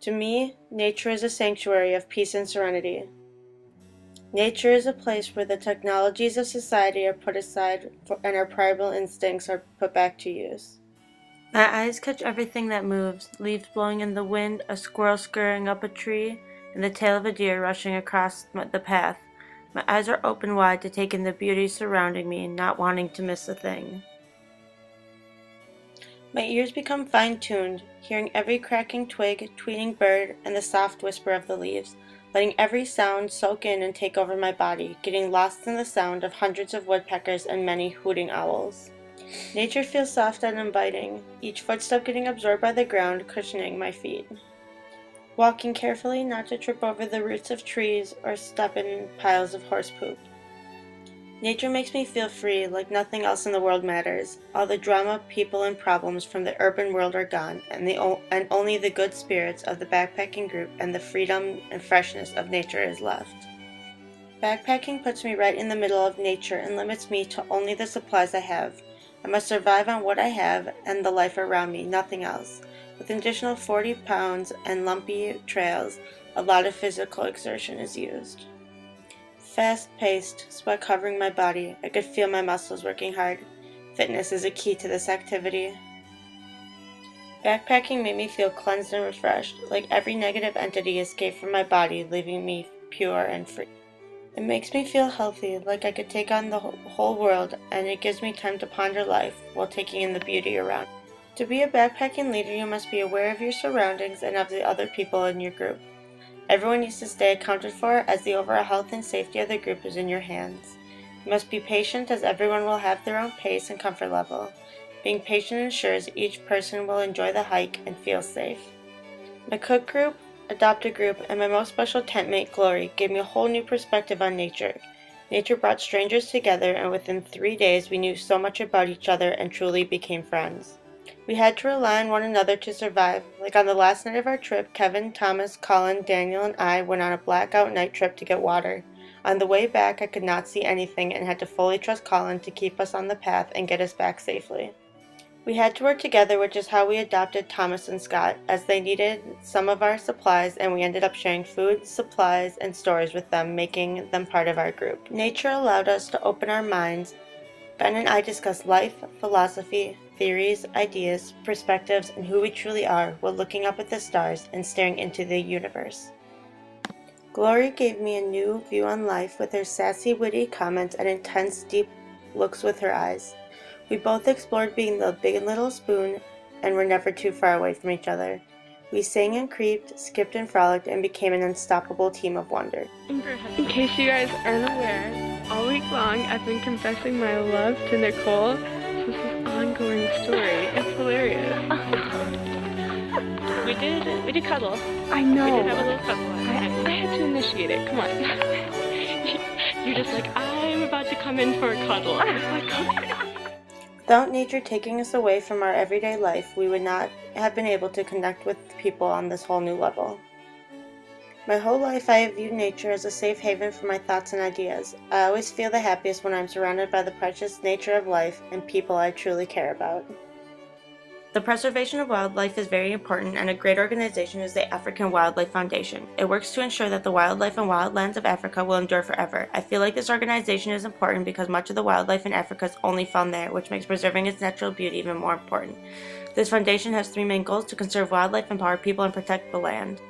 To me, nature is a sanctuary of peace and serenity. Nature is a place where the technologies of society are put aside and our primal instincts are put back to use. My eyes catch everything that moves, leaves blowing in the wind, a squirrel scurrying up a tree, and the tail of a deer rushing across the path. My eyes are open wide to take in the beauty surrounding me, not wanting to miss a thing. My ears become fine-tuned, hearing every cracking twig, tweeting bird, and the soft whisper of the leaves, letting every sound soak in and take over my body, getting lost in the sound of hundreds of woodpeckers and many hooting owls. Nature feels soft and inviting, each footstep getting absorbed by the ground, cushioning my feet. Walking carefully not to trip over the roots of trees or step in piles of horse poop. Nature makes me feel free, like nothing else in the world matters. All the drama, people, and problems from the urban world are gone, and only the good spirits of the backpacking group and the freedom and freshness of nature is left. Backpacking puts me right in the middle of nature and limits me to only the supplies I have. I must survive on what I have and the life around me, nothing else. With an additional 40 pounds and lumpy trails, a lot of physical exertion is used. Fast-paced, sweat covering my body, I could feel my muscles working hard. Fitness is a key to this activity. Backpacking made me feel cleansed and refreshed, like every negative entity escaped from my body, leaving me pure and free. It makes me feel healthy, like I could take on the whole world, and it gives me time to ponder life while taking in the beauty around. To be a backpacking leader, you must be aware of your surroundings and of the other people in your group. Everyone needs to stay accounted for, as the overall health and safety of the group is in your hands. You must be patient, as everyone will have their own pace and comfort level. Being patient ensures each person will enjoy the hike and feel safe. My cook group, adopted group, and my most special tent mate, Glory, gave me a whole new perspective on nature. Nature brought strangers together, and within 3 days we knew so much about each other and truly became friends. We had to rely on one another to survive. Like on the last night of our trip, Kevin, Thomas, Colin, Daniel, and I went on a blackout night trip to get water. On the way back, I could not see anything and had to fully trust Colin to keep us on the path and get us back safely. We had to work together, which is how we adopted Thomas and Scott, as they needed some of our supplies, and we ended up sharing food, supplies, and stories with them, making them part of our group. Nature allowed us to open our minds. Ben and I discussed life, philosophy, theories, ideas, perspectives, and who we truly are while looking up at the stars and staring into the universe. Glory gave me a new view on life with her sassy, witty comments and intense, deep looks with her eyes. We both explored being the big and little spoon and were never too far away from each other. We sang and creeped, skipped and frolicked, and became an unstoppable team of wonder. In case you guys aren't aware, all week long I've been confessing my love to Nicole. So this is an ongoing story. It's hilarious. We did cuddle. I know. We did have a little cuddle. I had to initiate it. Come on. You're just like, I'm about to come in for a cuddle. I was like, okay. Without nature taking us away from our everyday life, we would not have been able to connect with people on this whole new level. My whole life I have viewed nature as a safe haven for my thoughts and ideas. I always feel the happiest when I'm surrounded by the precious nature of life and people I truly care about. The preservation of wildlife is very important, and a great organization is the African Wildlife Foundation. It works to ensure that the wildlife and wildlands of Africa will endure forever. I feel like this organization is important because much of the wildlife in Africa is only found there, which makes preserving its natural beauty even more important. This foundation has 3 main goals: to conserve wildlife, empower people, and protect the land.